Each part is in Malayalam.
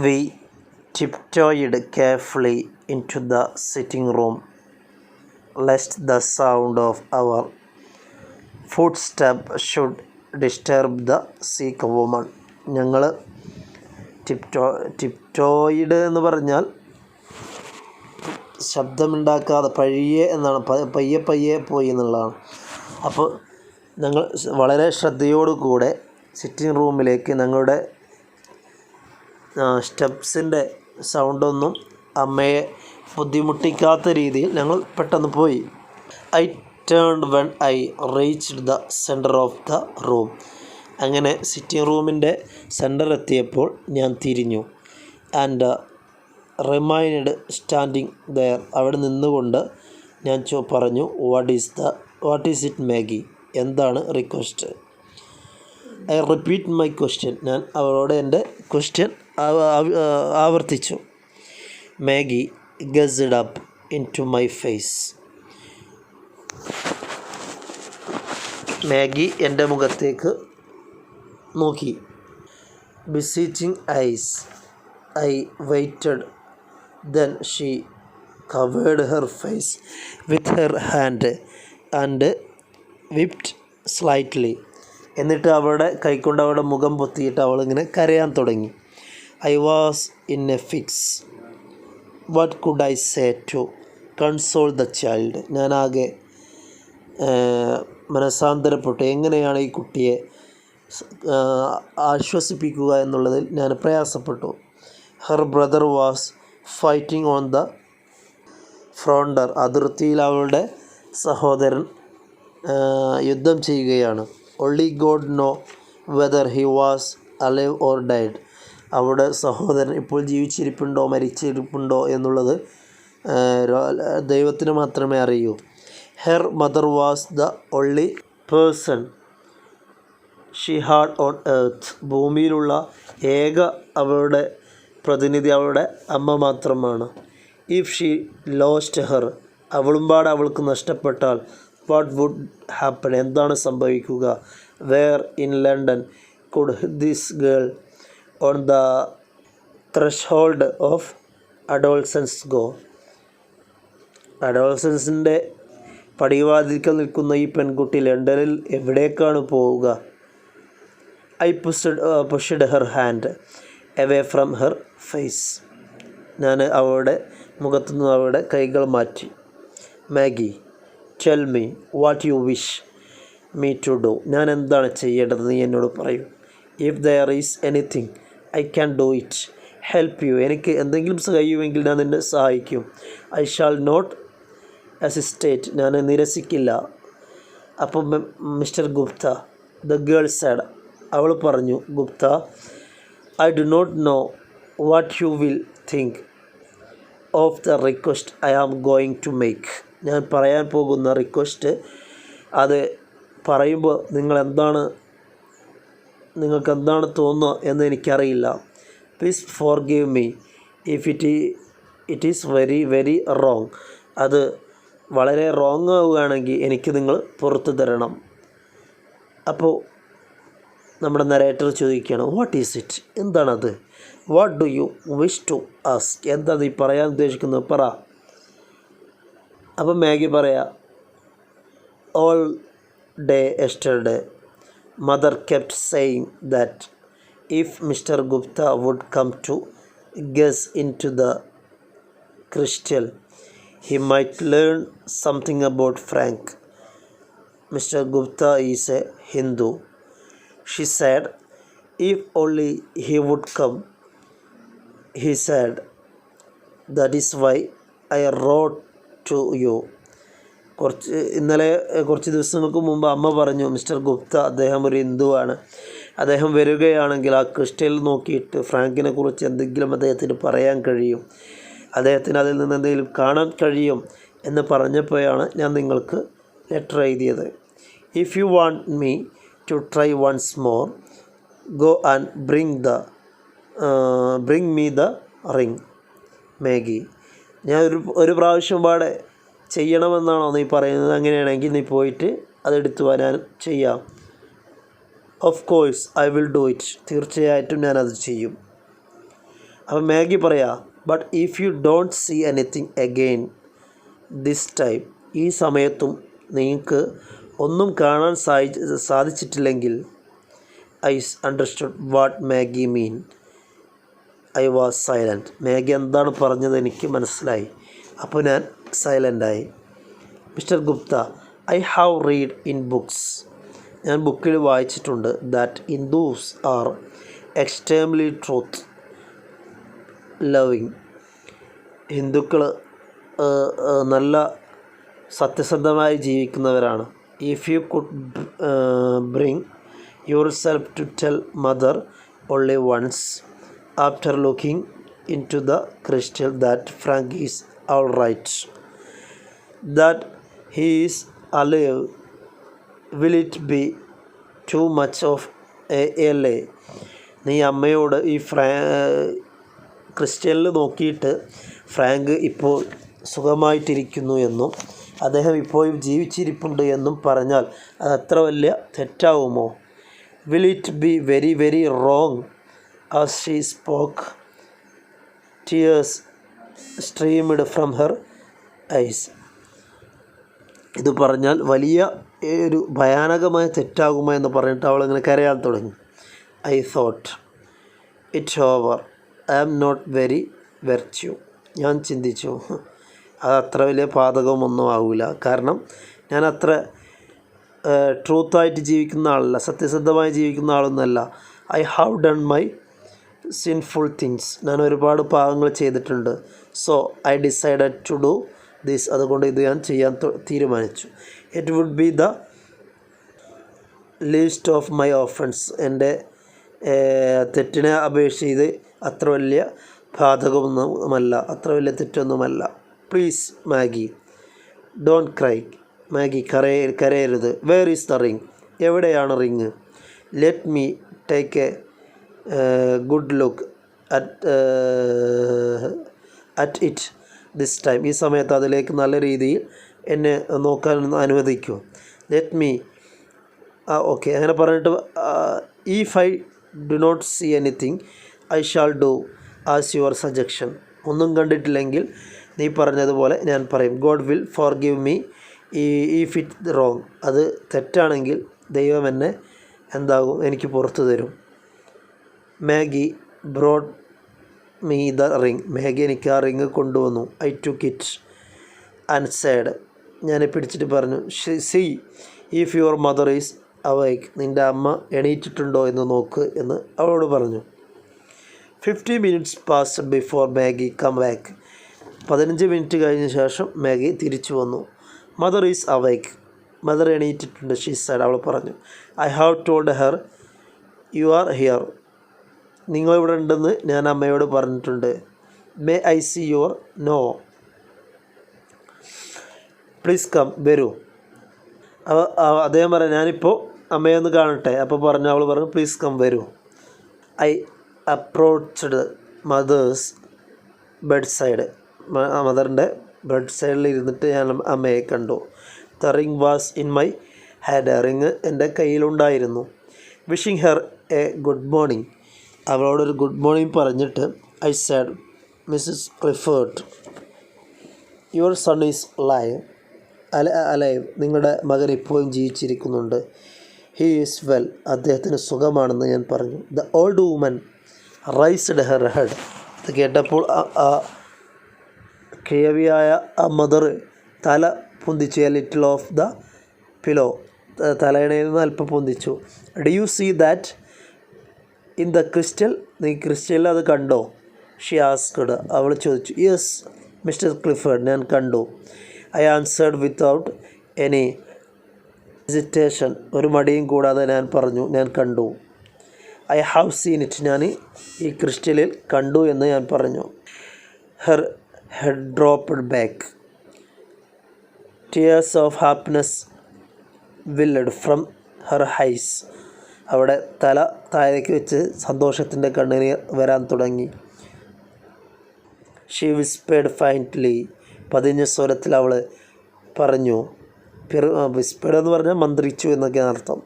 We tiptoed carefully into the sitting room, lest the sound of our footsteps should disturb the sick woman. ഞങ്ങൾ ടിപ്റ്റോയിഡ് എന്ന് പറഞ്ഞാൽ ശബ്ദമുണ്ടാക്കാതെ പയ്യെ എന്നാണ്, പയ്യെ പയ്യെ പോയി എന്നുള്ളതാണ്. അപ്പോൾ ഞങ്ങൾ വളരെ ശ്രദ്ധയോടുകൂടെ സിറ്റിംഗ് റൂമിലേക്ക് ഞങ്ങളുടെ സ്റ്റെപ്സിൻ്റെ സൗണ്ടൊന്നും അമ്മയെ ബുദ്ധിമുട്ടിക്കാത്ത രീതിയിൽ ഞങ്ങൾ പെട്ടെന്ന് പോയി. I turned when I reached the centre of the room. അങ്ങനെ സിറ്റിംഗ് റൂമിൻ്റെ സെൻറ്റർ എത്തിയപ്പോൾ ഞാൻ തിരിഞ്ഞു. And remained standing there. അവിടെ നിന്നുകൊണ്ട് ഞാൻ പറഞ്ഞു, വാട്ട് ഈസ് ഇറ്റ് മാഗി? എന്താണ് request? I repeat my question. ഞാൻ അവരോട് എൻ്റെ ക്വസ്റ്റ്യൻ ആവർത്തിച്ചു. Maggie gazed up into my face. Maggie എൻ്റെ മുഖത്തേക്ക് നോക്കി. Beseeching eyes. I waited. Then she covered her face with her hand and wept slightly. എന്നിട്ട് അവളുടെ കൈക്കൊണ്ട് അവളുടെ മുഖം പൊത്തിയിട്ട് അവളിങ്ങനെ കരയാൻ തുടങ്ങി. I was in a fix. What could I say to console the child? ഞാനാകെ മനസാന്തരപ്പെട്ടു. എങ്ങനെയാണ് ഈ കുട്ടിയെ ആശ്വസിപ്പിക്കുക എന്നുള്ളതിൽ ഞാൻ പ്രയാസപ്പെട്ടു. Her brother was fighting on the frontier. അതിർത്തിയിൽ അവളുടെ സഹോദരൻ യുദ്ധം ചെയ്യുകയാണ്. Only God know whether he was alive or died. അവളുടെ സഹോദരൻ ഇപ്പോൾ ജീവിച്ചിരിപ്പുണ്ടോ മരിച്ചിരിപ്പുണ്ടോ എന്നുള്ളത് ദൈവത്തിന് മാത്രമേ അറിയൂ. Her mother was the only person she had on earth. ഭൂമിയിലുള്ള ഏക അവളുടെ പ്രതിനിധി അവളുടെ അമ്മ മാത്രമാണ്. ഇഫ് ഷീ ലോസ്റ്റ് ഹെർ, അവളുമ്പാടെ അവൾക്ക് നഷ്ടപ്പെട്ടാൽ വാട്ട് വുഡ് ഹാപ്പൻ? എന്താണ് സംഭവിക്കുക? Where in London could this girl on the threshold of adolescence go? അഡോൾസൻസിൻ്റെ പടിവാതിൽക്കൽ നിൽക്കുന്ന ഈ പെൺകുട്ടി ലണ്ടനിൽ എവിടേക്കാണ് പോവുക? I pushed her hand away from her face. ഞാൻ അവളുടെ മുഖത്തുനിന്ന് അവളുടെ കൈകൾ മാറ്റി. Maggie tell me what you wish me to do. ഞാൻ എന്താണ് ചെയ്യേണ്ടത് നീ എന്നോട് പറയൂ. If there is anything I can do it. Help you. എനിക്ക് എന്തെങ്കിലും കഴിയുമെങ്കിൽ ഞാൻ നിന്നെ സഹായിക്കും. I shall not hesitate. ഞാൻ നിരസിക്കില്ല. അപ്പം mister Gupta, the girl said. അവൾ പറഞ്ഞു, Gupta, I do not know what you will think of the request I am going to make. ഞാൻ പറയാൻ പോകുന്ന റിക്വസ്റ്റ്, അത് പറയുമ്പോൾ നിങ്ങൾക്ക് എന്താണ് തോന്നുക എന്ന് എനിക്കറിയില്ല. Please forgive me if it is very very wrong. അത് വളരെ റോങ് ആവുകയാണെങ്കിൽ എനിക്ക് നിങ്ങൾ പുറത്തു തരണം. അപ്പോൾ നമ്മുടെ നരേറ്റർ ചോദിക്കുകയാണ്, വാട്ട് ഈസ് ഇറ്റ്? എന്താണത്? What do you wish to ask? എന്താ നീ പറയാൻ ഉദ്ദേശിക്കുന്നത്? പറ. അപ്പം മാഗി പറയാ, all day yesterday mother kept saying that if mister Gupta would come to guess in to the crystal he might learn something about Frank. Mr. Gupta is a Hindu. She said, if only he would come. He said, that is why I wrote to you. ഇന്നലെ കുറച്ച് ദിവസങ്ങൾക്ക് മുമ്പ് അമ്മ പറഞ്ഞു, മിസ്റ്റർ ഗുപ്ത അദ്ദേഹം ഒരു ഹിന്ദുവാണ്. അദ്ദേഹം വരികയാണെങ്കിൽ ആ ക്രിസ്റ്റൽ നോക്കിയിട്ട് ഫ്രാങ്കിനെ കുറിച്ച് എന്തെങ്കിലും അദ്ദേഹത്തിന് പറയാൻ കഴിയും, അദ്ദേഹത്തിന് അതിൽ നിന്ന് എന്തെങ്കിലും കാണാൻ കഴിയും എന്ന് പറഞ്ഞപ്പോഴാണ് ഞാൻ നിങ്ങൾക്ക് ലെറ്റർ എഴുതിയത്. If you want me to try once more, go and bring me the ring. Maggie, ഞാൻ ഒരു പ്രാവശ്യം പാടെ ചെയ്യണമെന്നാണോ നീ പറയുന്നത്? അങ്ങനെയാണെങ്കിൽ നീ പോയിട്ട് അതെടുത്തു വരാൻ ചെയ്യാം. Of course I will do it. തീർച്ചയായിട്ടും ഞാനത് ചെയ്യും. അപ്പം മാഗി പറയാ, but if you don't see anything again this time, ഈ സമയത്തും നിങ്ങൾക്ക് ഒന്നും കാണാൻ സാധിച്ചിട്ടില്ലെങ്കിൽ, I understood what Maggie mean, I was silent. Maggie എന്താണ് പറഞ്ഞത് എനിക്ക് മനസ്സിലായി, അപ്പോൾ ഞാൻ സൈലൻ്റായി. Mister Gupta, I have read in books, ഞാൻ ബുക്കിൽ വായിച്ചിട്ടുണ്ട്, that Hindus are extremely truth loving, ഹിന്ദുക്കൾ നല്ല സത്യസന്ധമായി ജീവിക്കുന്നവരാണ്. If you could bring yourself to tell mother only once after looking in to the crystal that Frank is all right, that he is alive, will it be too much of a lie. നീ അമ്മയോട് ഈ ക്രിസ്റ്റലിൽ നോക്കിയിട്ട് ഫ്രാങ്ക് ഇപ്പോൾ സുഖമായിട്ടിരിക്കുന്നു എന്നും അദ്ദേഹം ഇപ്പോഴും ജീവിച്ചിരിപ്പുണ്ട് എന്നും പറഞ്ഞാൽ അതത്ര വലിയ തെറ്റാവുമോ? Will it be very very wrong? As she spoke tears streamed from her eyes. ഇത് പറഞ്ഞാൽ വലിയ ഒരു ഭയാനകമായ തെറ്റാകുമോ എന്ന് പറഞ്ഞിട്ട് അവളിങ്ങനെ കരയാൻ തുടങ്ങി. I thought it over, I am not very virtue. ഞാൻ ചിന്തിച്ചു, അതത്ര വലിയ പാതകമൊന്നും ആവില്ല, കാരണം ഞാൻ അത്ര ട്രൂത്തായിട്ട് ജീവിക്കുന്ന ആളല്ല, സത്യസന്ധമായി ജീവിക്കുന്ന ആളൊന്നുമല്ല. I have done my sinful things, ഞാൻ ഒരുപാട് പാവങ്ങൾ ചെയ്തിട്ടുണ്ട്. So I decided to do this, അതുകൊണ്ട് ഇത് ഞാൻ ചെയ്യാൻ തീരുമാനിച്ചു. It would be the least of my offence, എൻ്റെ തെറ്റിനെ അപേക്ഷിച്ച് ഇത് അത്ര വലിയ ബാധകമൊന്നുമല്ല, അത്ര വലിയ തെറ്റൊന്നുമല്ല. Please Maggie don't cry, Maggie കരയരുത്. വേർ ഈസ് ദ റിങ്, എവിടെയാണ് ring? Let me take a good look at it this time, ഈ സമയത്ത് അതിലേക്ക് നല്ല രീതിയിൽ എന്നെ നോക്കാൻ അനുവദിക്കൂ. ലെറ്റ് മീ ഓക്കെ അങ്ങനെ പറഞ്ഞിട്ട്, if I do not see anything I shall do as your suggestion, ഒന്നും കണ്ടിട്ടില്ലെങ്കിൽ നീ പറഞ്ഞതുപോലെ ഞാൻ പറയും. God will forgive me if it wrong, അത് തെറ്റാണെങ്കിൽ ദൈവം എന്നെ എന്താകും, എനിക്ക് പുറത്തു തരും. Maggie brought me the ring, Maggie എനിക്ക് ആ റിങ് കൊണ്ടുവന്നു. I took it and said, ഞാൻ പിടിച്ചിട്ട് പറഞ്ഞു, see if your mother is awake, നിൻ്റെ അമ്മ എണീറ്റിട്ടുണ്ടോ എന്ന് നോക്ക് എന്ന് അവളോട് പറഞ്ഞു. 50 minutes passed before Maggie come back, 15 minute കഴിഞ്ഞ ശേഷം മാഗി തിരിച്ചു വന്നു. മദർ ഈസ് അവൈക്ക്, മദർ എണീറ്റിട്ടുണ്ട്, ഷീ സെഡ്, അവൾ പറഞ്ഞു. I have told her you are here, നിങ്ങളിവിടെ ഉണ്ടെന്ന് ഞാൻ അമ്മയോട് പറഞ്ഞിട്ടുണ്ട്. May I see your? No. Please come, വരൂ. അദ്ദേഹം പറഞ്ഞു, ഞാനിപ്പോൾ അമ്മയൊന്ന് കാണട്ടെ. അപ്പോൾ പറഞ്ഞു, അവൾ പറഞ്ഞു, പ്ലീസ് കം, വരൂ. I approached mother's bedside, മദറിൻ്റെ ബെഡ് സൈഡിൽ ഇരുന്നിട്ട് ഞാൻ അമ്മയെ കണ്ടു. The ring was in my hand, ring എൻ്റെ കയ്യിലുണ്ടായിരുന്നു. Wishing her a good morning, അവളോടൊരു ഗുഡ് മോർണിംഗ് പറഞ്ഞിട്ട്, I said, Mrs Clifford, your son is alive, നിങ്ങളുടെ മകൻ ഇപ്പോഴും ജീവിച്ചിരിക്കുന്നുണ്ട്. ഹീ ഈസ് വെൽ, അദ്ദേഹത്തിന് സുഖമാണെന്ന് ഞാൻ പറഞ്ഞു. The old woman raised her head, ഇത് കേട്ടപ്പോൾ ആ കിഴവിയായ ആ മദർ തല പൊന്തിച്ചു. A little off the pillow, തലയിണയിൽ നിന്ന് അല്പം പൊന്തിച്ചു. Do you see that in the crystal, നീ ക്രിസ്റ്റലിൽ അത് കണ്ടോ? ഷി ആസ്ക്ഡ്, അവൾ ചോദിച്ചു. യെസ് മിസ്റ്റർ ക്ലിഫേർഡ്, ഞാൻ കണ്ടു. I answered without any hesitation, ഒരു മടിയും കൂടാതെ ഞാൻ പറഞ്ഞു, ഞാൻ കണ്ടു. ഐ ഹാവ് സീൻ ഇറ്റ്, ഞാൻ ഈ ക്രിസ്റ്റലിൽ കണ്ടു എന്ന് ഞാൻ പറഞ്ഞു. Her head dropped back, tears of happiness welled from her eyes, അവിടെ തല താഴേക്ക് വെച്ച് സന്തോഷത്തിൻ്റെ കണ്ണുനീർ വരാൻ തുടങ്ങി. ഷീ വിസ്പേർഡ് ഫൈൻറ്റ്ലി, പതിഞ്ഞ സ്വരത്തിൽ അവൾ പറഞ്ഞു. വിസ്പേർഡ് എന്ന് പറഞ്ഞാൽ മന്ത്രിച്ചു എന്നൊക്കെയാണ് അർത്ഥം.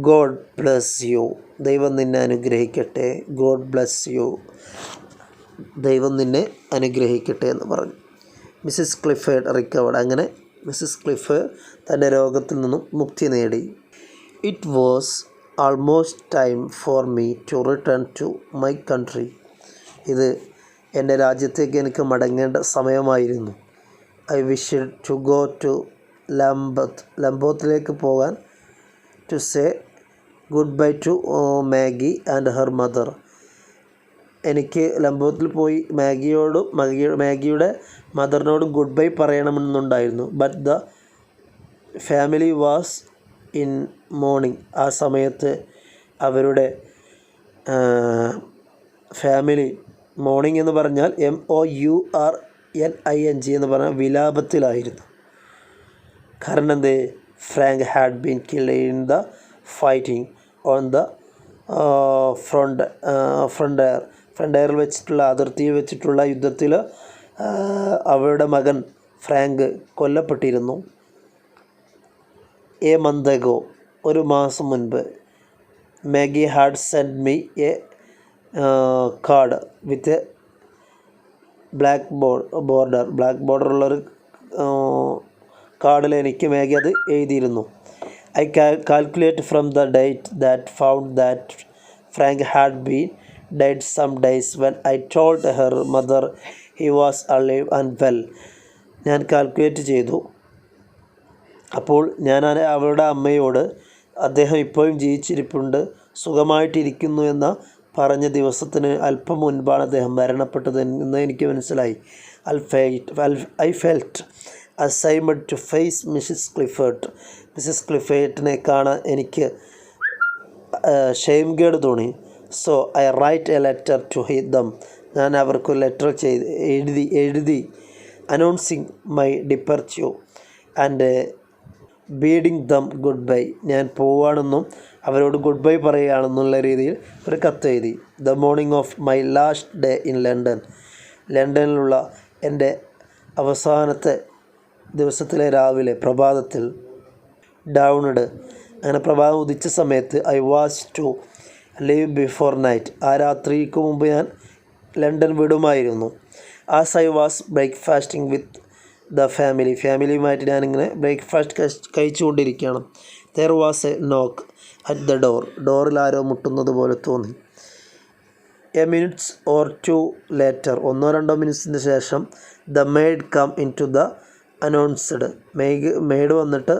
God bless you. ദൈവം നിന്നെ അനുഗ്രഹിക്കട്ടെ. God bless you. ദൈവം നിന്നെ അനുഗ്രഹിക്കട്ടെ എന്ന് പറഞ്ഞു. Mrs Clifford recovered. അങ്ങനെ മിസ്സിസ് ക്ലിഫേർഡ് തൻ്റെ രോഗത്തിൽ നിന്നും മുക്തി നേടി. It was almost time for me to return to my country. ഇത് എൻ്റെ രാജ്യത്തേക്ക് എനിക്ക് മടങ്ങേണ്ട സമയമായിരുന്നു. I wish to go to ലംബോത്തിലേക്ക് പോകാൻ. To say goodbye to Maggie and her mother. എനിക്ക് ലംബോത്തിൽ പോയി മാഗിയുടെ മദറിനോടും goodbye പറയണമെന്നുണ്ടായിരുന്നു. But the family was in morning. ആ സമയത്ത് അവരുടെ ഫാമിലി, മോർണിംഗ് എന്ന് പറഞ്ഞാൽ MOURNING എന്ന് പറഞ്ഞാൽ വിലാപത്തിലായിരുന്നു. കാരണം എന്ത്? Frank had been killed in the fighting on the ഫ്രണ്ടയറിൽ വെച്ചിട്ടുള്ള, അതിർത്തിയിൽ വെച്ചിട്ടുള്ള യുദ്ധത്തിൽ അവരുടെ മകൻ ഫ്രാങ്ക് കൊല്ലപ്പെട്ടിരുന്നു. എ മന്തഗോ, ഒരു മാസം മുൻപ്. Maggie had send me a card with black ബോർഡറുള്ളൊരു കാർഡിൽ എനിക്ക് മാഗി അത് എഴുതിയിരുന്നു. I calculate from the date that found that Frank had been dead some days when I told her mother he was alive and well. ഞാൻ കാൽക്കുലേറ്റ് ചെയ്തു. അപ്പോൾ ഞാൻ അവളുടെ അമ്മയോട് അദ്ദേഹം ഇപ്പോഴും ജീവിച്ചിരിപ്പുണ്ട്, സുഖമായിട്ടിരിക്കുന്നു എന്ന പറഞ്ഞ ദിവസത്തിന് അല്പം മുൻപാണ് അദ്ദേഹം മരണപ്പെട്ടത് എന്ന് എനിക്ക് മനസ്സിലായി. I felt ashamed to face Mrs Clifford. Mrs ക്ലിഫേർഡിനെ കാണാൻ എനിക്ക് ഷെയിംകേട് തോന്നി. So I write a letter to them. ഞാൻ അവർക്ക് ലെറ്റർ എഴുതി announcing my departure and bidding them goodbye. ഞാൻ പോവുകയാണെന്നും അവരോട് ഗുഡ് ബൈ പറയുകയാണെന്നുള്ള രീതിയിൽ ഒരു കത്ത് എഴുതി. The morning of my last day in London. ലണ്ടനിലുള്ള എൻ്റെ അവസാനത്തെ ദിവസത്തിലെ രാവിലെ, പ്രഭാതത്തിൽ. ഡൗൺഡ്, അങ്ങനെ പ്രഭാതം ഉദിച്ച സമയത്ത്. I was to leave before night. ആ രാത്രിക്ക് മുമ്പ് ഞാൻ ലണ്ടൻ വിടുമായിരുന്നു. As I was breakfasting with the ഫാമിലിയുമായിട്ട് ഞാനിങ്ങനെ ബ്രേക്ക്ഫാസ്റ്റ് കഴിച്ചുകൊണ്ടിരിക്കുകയാണ്. There was a knock at the ഡോറിൽ ആരോ മുട്ടുന്നത് പോലെ തോന്നി. A minutes or two later, 1-2 മിനിറ്റ്സിന് ശേഷം the maid come in to the announced. Maid വന്നിട്ട്,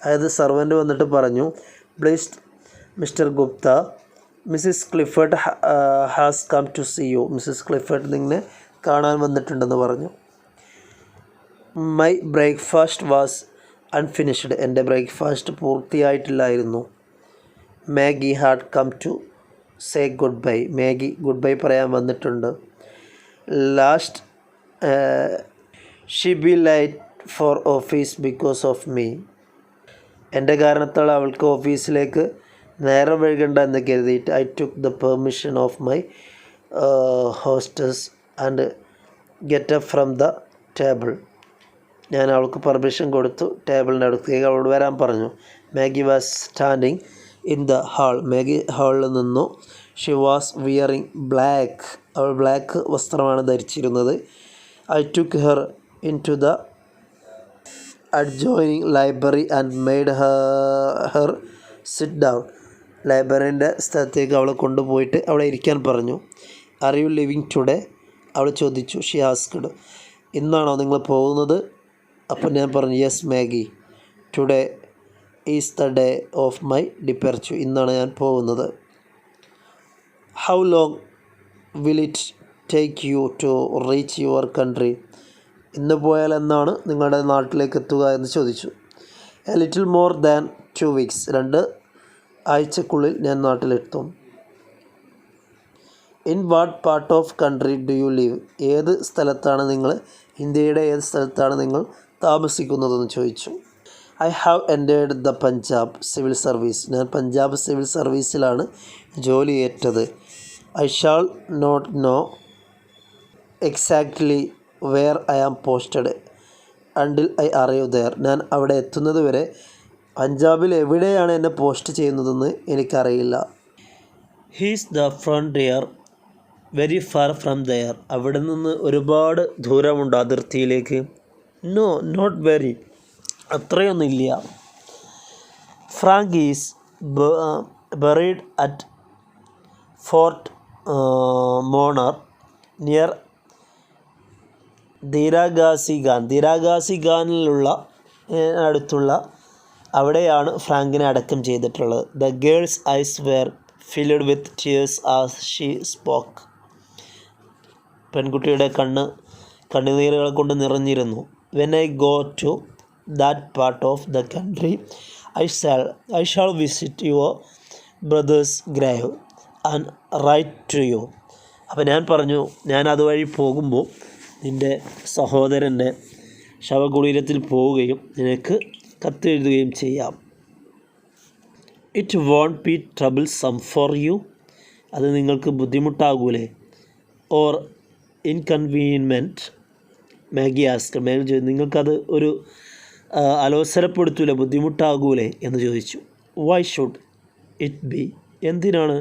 അതായത് സർവൻ്റ് വന്നിട്ട് പറഞ്ഞു, please mister Gupta, Mrs Clifford has come to see you. Mrs Clifford നിന്നെ കാണാൻ വന്നിട്ടുണ്ടെന്ന് പറഞ്ഞു. My breakfast was unfinished. എൻ്റെ ബ്രേക്ക്ഫാസ്റ്റ് പൂർത്തിയായിട്ടില്ലായിരുന്നു. Maggie had come to say goodbye. Maggie goodbye പറയാൻ വന്നിട്ടുണ്ട്. Last she be late for office because of me. എൻ്റെ കാരണത്താൽ അവൾക്ക് ഓഫീസിലേക്ക് നേരം വൈകണ്ട എന്ന് കരുതിയിട്ട് I took the permission of my hostess and get up from the table. ഞാൻ അവൾക്ക് പെർമിഷൻ കൊടുത്തു, ടേബിളിൻ്റെ അടുത്തേക്ക് അവളോട് വരാൻ പറഞ്ഞു. Maggie was standing in the hall. Maggie ഹാളിൽ നിന്നു. She was wearing black. അവൾ ബ്ലാക്ക് വസ്ത്രമാണ് ധരിച്ചിരുന്നത്. I took her in to the adjoining library and made her sit down. ലൈബ്രറിൻ്റെ സ്ഥലത്തേക്ക് അവളെ കൊണ്ടുപോയിട്ട് അവിടെ ഇരിക്കാൻ പറഞ്ഞു. Are you leaving today? അവൾ ചോദിച്ചു. Xi asked. ഇന്നാണോ നിങ്ങൾ പോകുന്നത്? അപ്പോൾ ഞാൻ പറഞ്ഞു, yes Maggie, today is the day of my departure. ഇന്നാണ് ഞാൻ പോകുന്നത്. How long will it take you to reach your country? ഇന്ന് പോയാൽ എന്നാണ് നിങ്ങളുടെ നാട്ടിലേക്ക് എത്തുക എന്ന് ചോദിച്ചു. A little more than 2 weeks. 2 ആഴ്ചക്കുള്ളിൽ ഞാൻ നാട്ടിലെത്തും. In what part of country do you live? ഏത് സ്ഥലത്താണ് നിങ്ങൾ, ഇന്ത്യയുടെ ഏത് സ്ഥലത്താണ് നിങ്ങൾ താമസിക്കുന്നതെന്ന് ചോദിച്ചു. I have entered the Punjab civil service. ഞാൻ പഞ്ചാബ് സിവിൽ സർവീസിലാണ് ജോലി ഏറ്റത്. I shall not know exactly where I am posted until I arrive there. ഞാൻ അവിടെ എത്തുന്നത് വരെ പഞ്ചാബിൽ എവിടെയാണ് എന്നെ പോസ്റ്റ് ചെയ്യുന്നതെന്ന് എനിക്കറിയില്ല. Is the frontier very far from there. അവിടെ നിന്ന് ഒരുപാട് ദൂരമുണ്ട് അതിർത്തിയിലേക്ക്. നോ നോട്ട് വെരി, അത്രയൊന്നുമില്ല. Frank is buried at Fort Monro near ദിരാഗാസിഗാനിലുള്ള അടുത്തുള്ള അവിടെയാണ് ഫ്രാങ്കിനെ അടക്കം ചെയ്തിട്ടുള്ളത്. The girl's eyes were filled with tears as she spoke. പെൺകുട്ടിയുടെ കണ്ണുനീരുകൾ കൊണ്ട് നിറഞ്ഞിരുന്നു. When I go to that part of the country I shall visit your brother's grave and write to you. അപ്പോൾ ഞാൻ പറഞ്ഞു, ഞാൻ അതുവഴി പോകുമ്പോൾ നിൻ്റെ സഹോദരൻ്റെ ശവകുടീരത്തിൽ പോവുകയും നിനക്ക് കത്തെഴുതുകയും ചെയ്യാം. It won't be troublesome for you. അത് നിങ്ങൾക്ക് ബുദ്ധിമുട്ടാകൂലേ? Or inconvenience? Maggie ask. Maggie ചോദിച്ചു, നിങ്ങൾക്കത് ഒരു അലോസരപ്പെടുത്തൂലേ, ബുദ്ധിമുട്ടാകൂലേ എന്ന് ചോദിച്ചു. Why should it be? എന്തിനാണ്?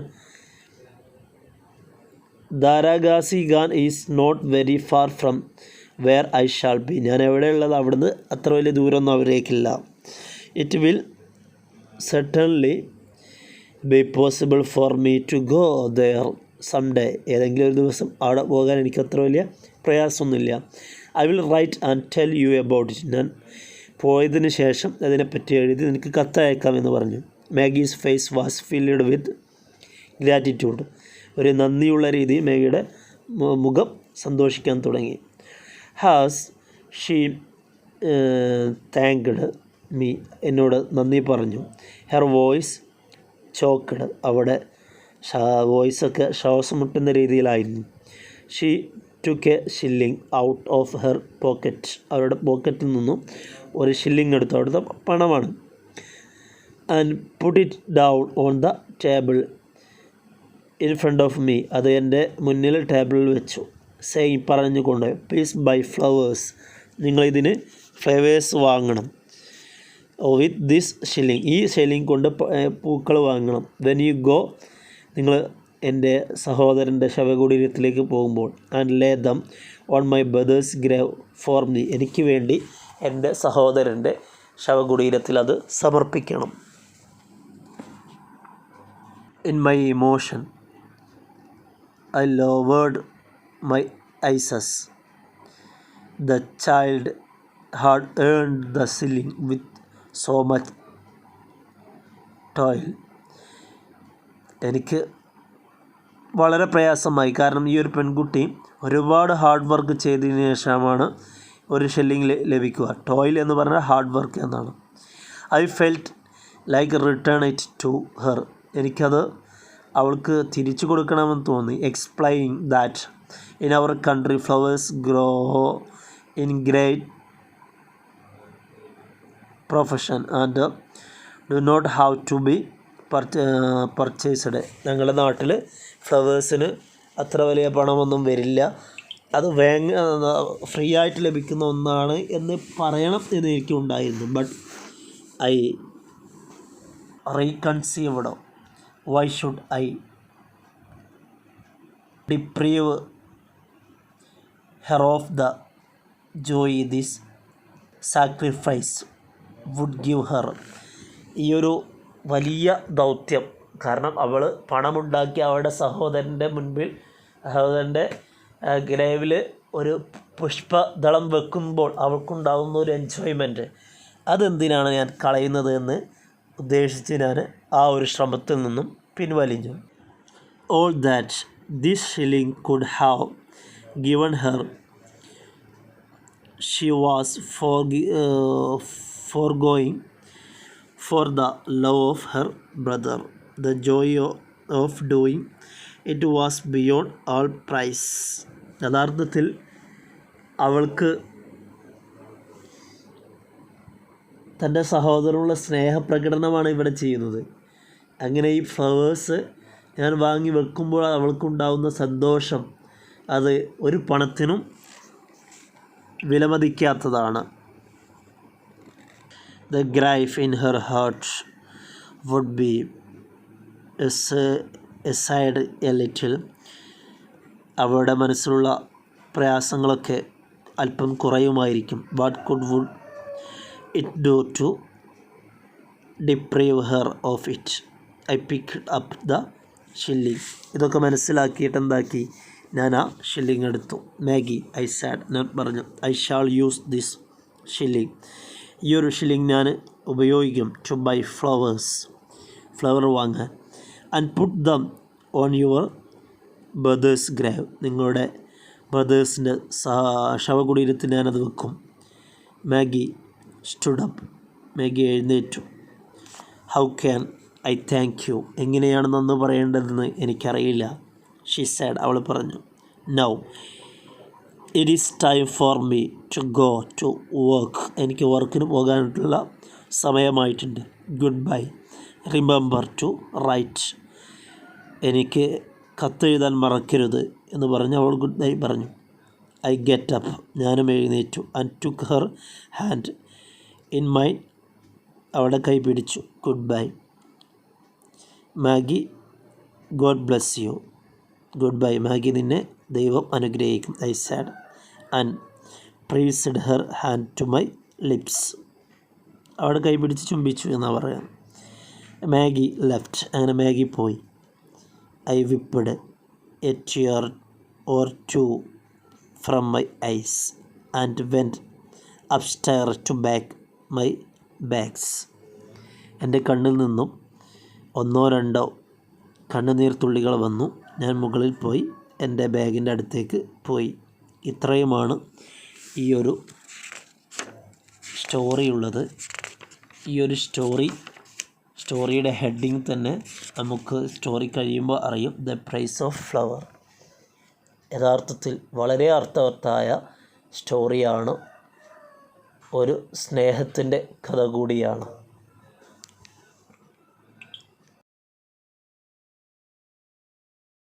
ദാരാഗാസിഗാൻ is not very far from where I shall be. ഞാൻ എവിടെയുള്ളത് അവിടുന്ന് അത്ര വലിയ ദൂരമൊന്നും അവരേക്കില്ല. It will certainly be possible for me to go there some day. ഏതെങ്കിലും ഒരു ദിവസം അവിടെ പോകാൻ എനിക്ക് അത്ര വലിയ പ്രയാസമൊന്നുമില്ല. I will write and tell you about it. ഞാൻ പോയതിന് ശേഷം അതിനെപ്പറ്റി എഴുതി നിനക്ക് കത്തയക്കാമെന്ന് പറഞ്ഞു. Maggie's face was filled with gratitude. ഒരു നന്ദിയുള്ള രീതിയിൽ മാഗിയുടെ മുഖം സന്തോഷിക്കാൻ തുടങ്ങി. Has she thanked me. എന്നോട് നന്ദി പറഞ്ഞു. Her voice choked. അവിടെ വോയിസൊക്കെ ശ്വാസം മുട്ടുന്ന രീതിയിലായിരുന്നു. She took a shilling out of her pocket. അവരുടെ പോക്കറ്റിൽ നിന്നും ഒരു ഷില്ലിങ് എടുത്തു. അവിടുത്തെ പണമാണ്. And put it down on the table in front of me. അത് എൻ്റെ മുന്നിൽ ടേബിളിൽ വെച്ചു. സെയിം പറഞ്ഞുകൊണ്ട്, പ്ലീസ് ബൈ ഫ്ലവേഴ്സ്. നിങ്ങളിതിന് ഫ്ലവേഴ്സ് വാങ്ങണം. With this shilling. ഈ ഷില്ലിങ് കൊണ്ട് പൂക്കൾ വാങ്ങണം. When you go. നിങ്ങൾ എൻ്റെ സഹോദരൻ്റെ ശവകുടീരത്തിലേക്ക് പോകുമ്പോൾ. And lay them on my brother's grave for me. എനിക്ക് വേണ്ടി എൻ്റെ സഹോദരൻ്റെ ശവകുടീരത്തിൽ അത് സമർപ്പിക്കണം. In my emotion I lowered my eyes. The child had earned the shilling with so much toil. എനിക്ക് വളരെ പ്രയാസമായി. കാരണം ഈ ഒരു പെൺകുട്ടി ഒരുപാട് ഹാർഡ് വർക്ക് ചെയ്തതിന് ശേഷമാണ് ഒരു ഷില്ലിങ് ലഭിക്കുക. ടോയിൽ എന്ന് പറഞ്ഞാൽ ഹാർഡ് വർക്ക് എന്നാണ്. I felt like return it to her. എനിക്കത് അവൾക്ക് തിരിച്ചു കൊടുക്കണമെന്ന് തോന്നി. Explain that in our country flowers grow in great profession and do not have to be purchased. ഞങ്ങളുടെ നാട്ടിൽ ഫ്ലവേഴ്സിന് അത്ര വലിയ പണമൊന്നും വരില്ല, അത് ഫ്രീ ആയിട്ട് ലഭിക്കുന്ന ഒന്നാണ് എന്ന് പറയണം എന്ന് എനിക്കുണ്ടായിരുന്നു. But I reconceived. Why should I deprive her of the joy this sacrifice would give her? ഈ ഒരു വലിയ ദൗത്യം, കാരണം അവൾ പണമുണ്ടാക്കി അവളുടെ സഹോദരൻ്റെ മുൻപിൽ, സഹോദരൻ്റെ ഗ്രേവിൽ ഒരു പുഷ്പദളം വെക്കുമ്പോൾ അവൾക്കുണ്ടാകുന്ന ഒരു എൻജോയ്മെൻറ്റ്, അതെന്തിനാണ് ഞാൻ കളയുന്നത് എന്ന് ഉദ്ദേശിച്ച് ഞാൻ ആ ഒരു ശ്രമത്തിൽ നിന്നും പിൻവലിഞ്ഞു. All that this shilling could have given her she was forgoing for the love of her brother. The joy of doing it was beyond all price. യഥാർത്ഥത്തിൽ അവൾക്ക് തൻ്റെ സഹോദരനുള്ള സ്നേഹപ്രകടനമാണ് ഇവിടെ ചെയ്യുന്നത്. അങ്ങനെ ഈ ഫ്ലവേഴ്സ് ഞാൻ വാങ്ങി വെക്കുമ്പോൾ അവൾക്കുണ്ടാകുന്ന സന്തോഷം അത് ഒരു പണത്തിനും വിലമതിക്കാത്തതാണ്. The grief in her heart would be aside a little. അവളുടെ മനസ്സിലുള്ള പ്രയാസങ്ങളൊക്കെ അല്പം കുറയുമായിരിക്കും. What would it do to deprive her of it? I picked up the shilling. ഇതൊക്കെ മനസ്സിലാക്കിയിട്ട് എന്താക്കി, ഞാൻ ആ ഷില്ലിങ് എടുത്തു. മാഗി, I said, ഞാൻ പറഞ്ഞു, I shall use this shilling. ഈ ഒരു ഷില്ലിങ് ഞാൻ ഉപയോഗിക്കും. To buy flowers, ഫ്ലവർ വാങ്ങാൻ. And put them on your brother's grave. നിങ്ങളുടെ ബ്രദേഴ്സിൻ്റെ ശവകുടീരത്തിൽ ഞാനത് വെക്കും. Maggi stood up. മാഗി എഴുന്നേറ്റു. How can I thank you? എങ്ങനെയാണ് നന്ദി പറയേണ്ടതെന്ന് എനിക്കറിയില്ല. She said. അവൾ പറഞ്ഞു. Now it is time for me to go to work. എനിക്ക് വർക്കിന് പോകാനുള്ള സമയമായിട്ടുണ്ട്. Goodbye. Remember to write. എനിക്ക് കത്തെഴുതാൻ മറക്കരുത് എന്ന് പറഞ്ഞ് അവൾ ഗുഡ് ബൈ പറഞ്ഞു. I get up. ഞാനും എഴുന്നേറ്റു. And took her hand in mine. അവളുടെ കൈ പിടിച്ചു. Good bye. Maggi, God bless U. Good bye Maggi, നിന്നെ ദൈവം അനുഗ്രഹിക്കും. I said and pressed her hand to my lips. അവളുടെ കൈ പിടിച്ച് ചുംബിച്ചു എന്നാണ് പറയാം. Maggi left. അങ്ങനെ മാഗി പോയി. I whipped a tear or two from my eyes and went upstairs to pack my bags. എൻ്റെ കണ്ണിൽ നിന്നും ഒന്നോ രണ്ടോ കണ്ണുനീർ തുള്ളികൾ വന്നു. ഞാൻ മുകളിൽ പോയി എൻ്റെ ബാഗിൻ്റെ അടുത്തേക്ക് പോയി. ഇത്രയുമാണ് ഈ ഒരു സ്റ്റോറി ഉള്ളത്. ഈ ഒരു സ്റ്റോറിയുടെ ഹെഡിങ് തന്നെ നമുക്ക് സ്റ്റോറി കഴിയുമ്പോൾ അറിയും. The price of flower. യഥാർത്ഥത്തിൽ വളരെ അർത്ഥവത്തായ സ്റ്റോറിയാണ്. ഒരു സ്നേഹത്തിൻ്റെ കഥ കൂടിയാണ്.